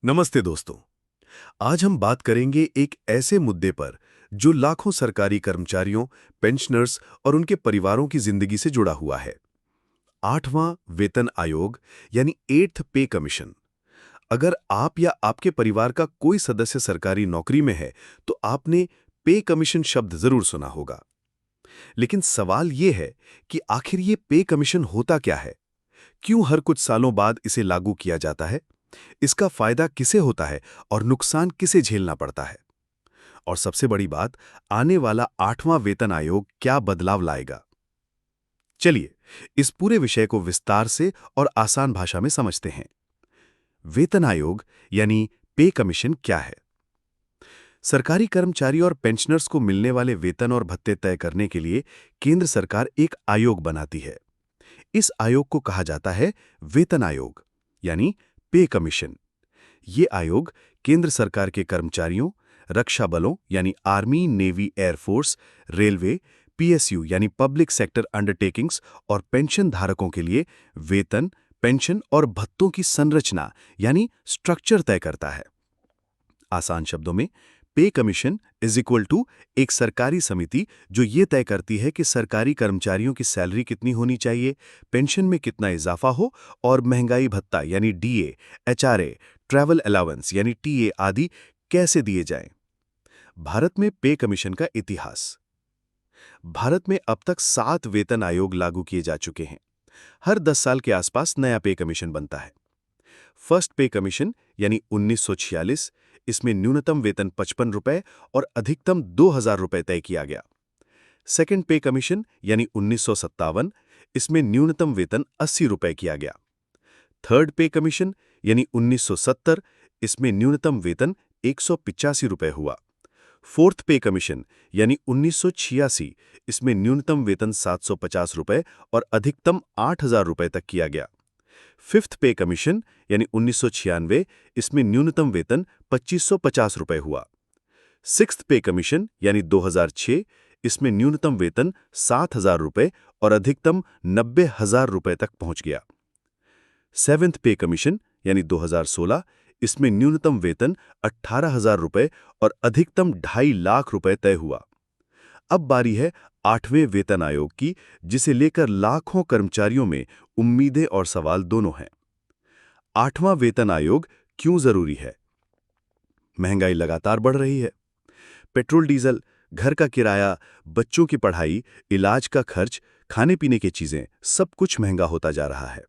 नमस्ते दोस्तों। आज हम बात करेंगे एक ऐसे मुद्दे पर जो लाखों सरकारी कर्मचारियों, पेंशनर्स और उनके परिवारों की जिंदगी से जुड़ा हुआ है। 8वां वेतन आयोग यानी 8th पे कमीशन। अगर आप या आपके परिवार का कोई सदस्य सरकारी नौकरी में है तो आपने पे कमीशन शब्द जरूर सुना होगा। लेकिन सवाल यह है कि आखिर ये पे कमीशन होता क्या है? क्यों हर कुछ सालों बाद इसे लागू किया जाता है? इसका फायदा किसे होता है और नुकसान किसे झेलना पड़ता है? और सबसे बड़ी बात, आने वाला 8वां वेतन आयोग क्या बदलाव लाएगा? चलिए इस पूरे विषय को विस्तार से और आसान भाषा में समझते हैं। वेतन आयोग यानी पे कमीशन क्या है? सरकारी कर्मचारी और पेंशनर्स को मिलने वाले वेतन और भत्ते तय करने के लिए केंद्र सरकार एक आयोग बनाती है। इस आयोग को कहा जाता है वेतन आयोग यानी पे कमीशन। ये आयोग केंद्र सरकार के कर्मचारियों, रक्षा बलों यानी army, navy, air force, railway, PSU यानी पब्लिक सेक्टर अंडरटेकिंग्स और पेंशन धारकों के लिए वेतन, पेंशन और भत्तों की संरचना यानी स्ट्रक्चर तय करता है। आसान शब्दों में, पे कमीशन इज इक्वल टू एक सरकारी समिति जो ये तय करती है कि सरकारी कर्मचारियों की सैलरी कितनी होनी चाहिए, पेंशन में कितना इजाफा हो और महंगाई भत्ता यानी डीए, एचआरए, ट्रैवल अलाउंस यानी टीए आदि कैसे दिए जाएं। भारत में पे कमीशन का इतिहास। भारत में अब तक 7 वेतन आयोग लागू किए जा चुके हैं। हर 10 साल के आसपास नया पे कमीशन बनता है। फर्स्ट पे कमीशन यानी 1946, इसमें न्यूनतम वेतन 55 रुपए और अधिकतम 2000 रुपए तय किया गया। सेकंड पे कमीशन यानी 1957, इसमें न्यूनतम वेतन 80 रुपए किया गया। थर्ड पे कमीशन यानी 1970, इसमें न्यूनतम वेतन 185 रुपए हुआ। फोर्थ पे कमीशन यानी 1986, इसमें न्यूनतम वेतन 750 रुपए और अधिकतम 8000 रुपए तक किया गया। फिफ्थ पे कमीशन यानी 1996, इसमें न्यूनतम वेतन 2550 रुपए हुआ। सिक्स्थ पे कमीशन यानी 2006, इसमें न्यूनतम वेतन 7000 रुपए और अधिकतम 90,000 रुपए तक पहुंच गया। सेवेंथ पे कमीशन यानी 2016, इसमें न्यूनतम वेतन 18,000 रुपए और अधिकतम 2.5 लाख रुपए तय हुआ। अब बारी है 8वें वेतन आयोग की, जिसे लेकर लाखों कर्मचारियों में उम्मीदें और सवाल दोनों हैं। 8वां वेतन आयोग क्यों जरूरी है? महंगाई लगातार बढ़ रही है। पेट्रोल, डीजल, घर का किराया, बच्चों की पढ़ाई, इलाज का खर्च, खाने पीने की चीजें, सब कुछ महंगा होता जा रहा है।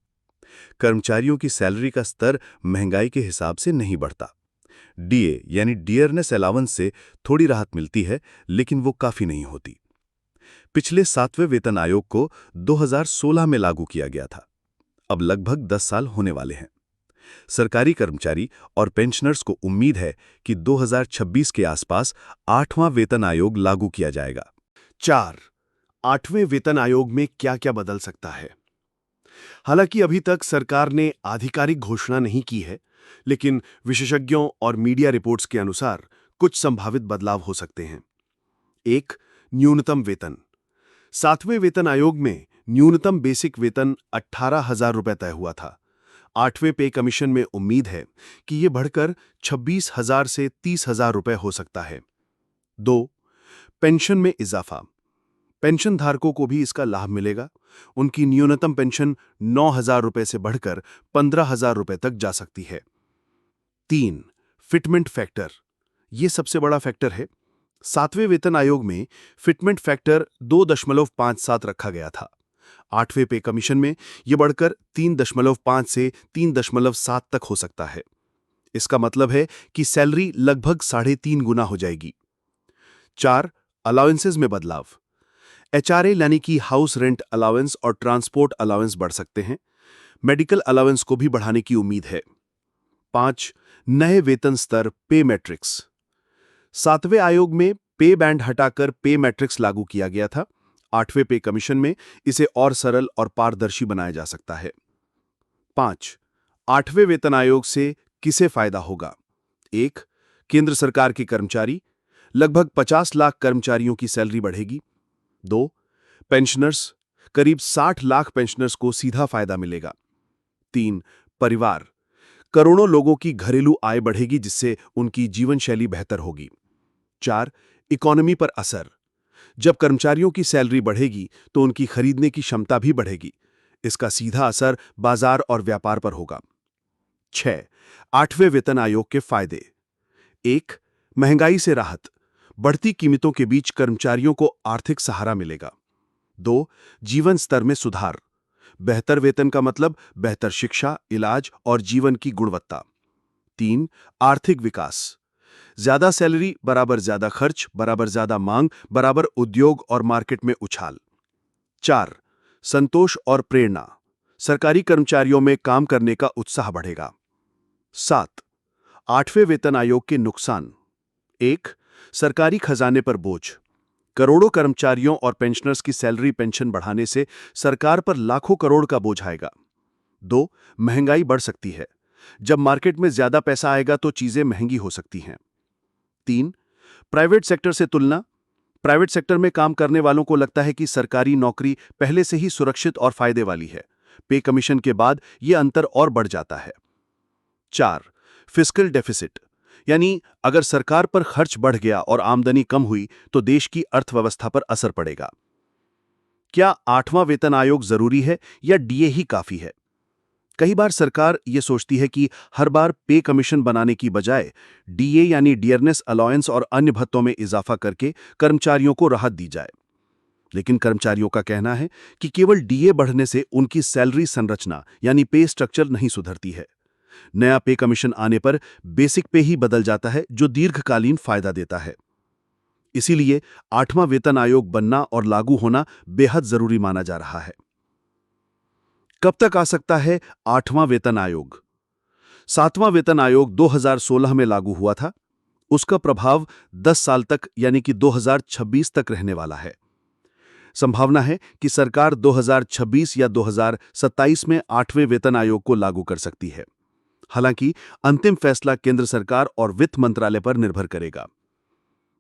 कर्मचारियों की सैलरी का स्तर महंगाई के हिसाब से नहीं बढ़ता। डीए यानी डियरनेस अलाउंस से थोड़ी राहत मिलती है, लेकिन वो काफी नहीं होती। पिछले 7वें वेतन आयोग को 2016 में लागू किया गया था। अब लगभग 10 साल होने वाले हैं। सरकारी कर्मचारी और पेंशनर्स को उम्मीद है कि 2026 के आसपास 8वां वेतन आयोग लागू किया जाएगा। 4. 8वें वेतन आयोग में क्या क्या बदल सकता है? हालांकि अभी तक सरकार ने आधिकारिक घोषणा नहीं की है, लेकिन विशेषज्ञों और मीडिया रिपोर्ट्स के अनुसार कुछ संभावित बदलाव हो सकते हैं। 1. न्यूनतम वेतन। 7वें वेतन आयोग में न्यूनतम बेसिक वेतन 18,000 रुपए तय हुआ था। 8वें पे कमीशन में उम्मीद है कि यह बढ़कर 26,000 से 30,000 रुपए हो सकता है। 2. पेंशन में इजाफा। पेंशन धारकों को भी इसका लाभ मिलेगा। उनकी न्यूनतम पेंशन 9,000 रुपए से बढ़कर 15,000 रुपए तक जा सकती है। 3. Fitment factor. यह सबसे बड़ा फैक्टर है। 7वें वेतन आयोग में फिटमेंट फैक्टर 2.57 रखा गया था। 8वें पे कमीशन में यह बढ़कर 3.5 से 3.7 तक हो सकता है। इसका मतलब है कि सैलरी लगभग 3.5 गुना हो जाएगी। 4. अलाउंसेस में बदलाव। एचआरए यानी कि हाउस रेंट अलाउंस और ट्रांसपोर्ट अलाउंस बढ़ सकते हैं। मेडिकल अलाउंस को भी बढ़ाने की उम्मीद है। 5. नए वेतन स्तर पे मैट्रिक्स। 7वें आयोग में पे बैंड हटाकर पे मैट्रिक्स लागू किया गया था। 8वें पे कमीशन में इसे और सरल और पारदर्शी बनाया जा सकता है। 5. 8वें वेतन आयोग से किसे फायदा होगा? 1. केंद्र सरकार के कर्मचारी, लगभग 50 लाख कर्मचारियों की सैलरी बढ़ेगी। 2. पेंशनर्स, करीब 60 लाख पेंशनर्स को सीधा फायदा मिलेगा। 3. परिवार, करोड़ों लोगों की घरेलू आय बढ़ेगी जिससे उनकी जीवन शैली बेहतर होगी। 4. इकोनॉमी पर असर। जब कर्मचारियों की सैलरी बढ़ेगी तो उनकी खरीदने की क्षमता भी बढ़ेगी। इसका सीधा असर बाजार और व्यापार पर होगा। 6. 8वें वेतन आयोग के फायदे। 1. महंगाई से राहत। बढ़ती कीमतों के बीच कर्मचारियों को आर्थिक सहारा मिलेगा। 2. जीवन स्तर में सुधार। बेहतर वेतन का मतलब बेहतर शिक्षा, इलाज और जीवन की गुणवत्ता। 3. आर्थिक विकास। ज्यादा सैलरी बराबर ज्यादा खर्च बराबर ज्यादा मांग बराबर उद्योग और मार्केट में उछाल। 4. संतोष और प्रेरणा। सरकारी कर्मचारियों में काम करने का उत्साह बढ़ेगा। 7. 8वें वेतन आयोग के नुकसान। 1. सरकारी खजाने पर बोझ। करोड़ों कर्मचारियों और पेंशनर्स की सैलरी पेंशन बढ़ाने से सरकार पर लाखों करोड़ का बोझ आएगा। 2. महंगाई बढ़ सकती है। जब मार्केट में ज्यादा पैसा आएगा तो चीजें महंगी हो सकती हैं। 3. प्राइवेट सेक्टर से तुलना। प्राइवेट सेक्टर में काम करने वालों को लगता है कि सरकारी नौकरी पहले से ही सुरक्षित और फायदे वाली है। पे कमीशन के बाद यह अंतर और बढ़ जाता है। 4. फिस्कल डेफिसिट, यानी अगर सरकार पर खर्च बढ़ गया और आमदनी कम हुई तो देश की अर्थव्यवस्था पर असर पड़ेगा। क्या 8वां वेतन आयोग जरूरी है या डीए ही काफी है? कई बार सरकार ये सोचती है कि हर बार पे कमीशन बनाने की बजाय डीए यानी डियरनेस अलाउंस और अन्य भत्तों में इजाफा करके कर्मचारियों को राहत दी जाए। लेकिन कर्मचारियों का कहना है कि केवल डीए बढ़ने से उनकी सैलरी संरचना यानी पे स्ट्रक्चर नहीं सुधरती है। नया पे कमीशन आने पर बेसिक पे ही बदल जाता है जो दीर्घकालीन फायदा देता है। इसीलिए 8वां वेतन आयोग बनना और लागू होना बेहद जरूरी माना जा रहा है। कब तक आ सकता है 8वां वेतन आयोग? 7वां वेतन आयोग 2016 में लागू हुआ था। उसका प्रभाव 10 साल तक यानी कि 2026 तक रहने वाला है। संभावना है कि सरकार 2026 या 2027 में 8वें वेतन आयोग को लागू कर सकती है। हालांकि अंतिम फैसला केंद्र सरकार और वित्त मंत्रालय पर निर्भर करेगा।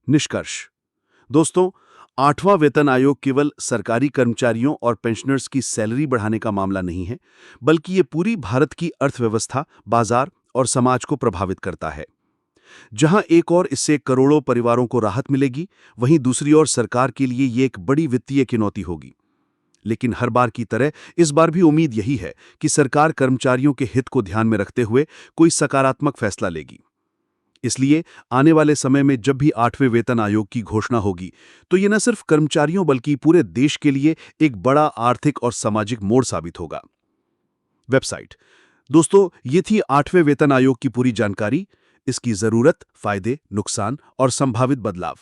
निष्कर्ष दोस्तों, 8वां वेतन आयोग केवल सरकारी कर्मचारियों और पेंशनर्स की सैलरी बढ़ाने का मामला नहीं है, बल्कि ये पूरी भारत की अर्थव्यवस्था, बाजार और समाज को प्रभावित करता है। जहां एक और इससे करोड़ों परिवारों को राहत मिलेगी, वहीं दूसरी ओर सरकार के लिए ये एक बड़ी वित्तीय चुनौती होगी। लेकिन हर बार की तरह इस बार भी उम्मीद यही है कि सरकार कर्मचारियों के हित को ध्यान में रखते हुए कोई सकारात्मक फैसला लेगी। इसलिए आने वाले समय में जब भी 8वें वेतन आयोग की घोषणा होगी, तो ये न सिर्फ कर्मचारियों बल्कि पूरे देश के लिए एक बड़ा आर्थिक और सामाजिक मोड़ साबित होगा। वेबसाइट दोस्तों, ये थी 8वें वेतन आयोग की पूरी जानकारी, इसकी जरूरत, फायदे, नुकसान और संभावित बदलाव।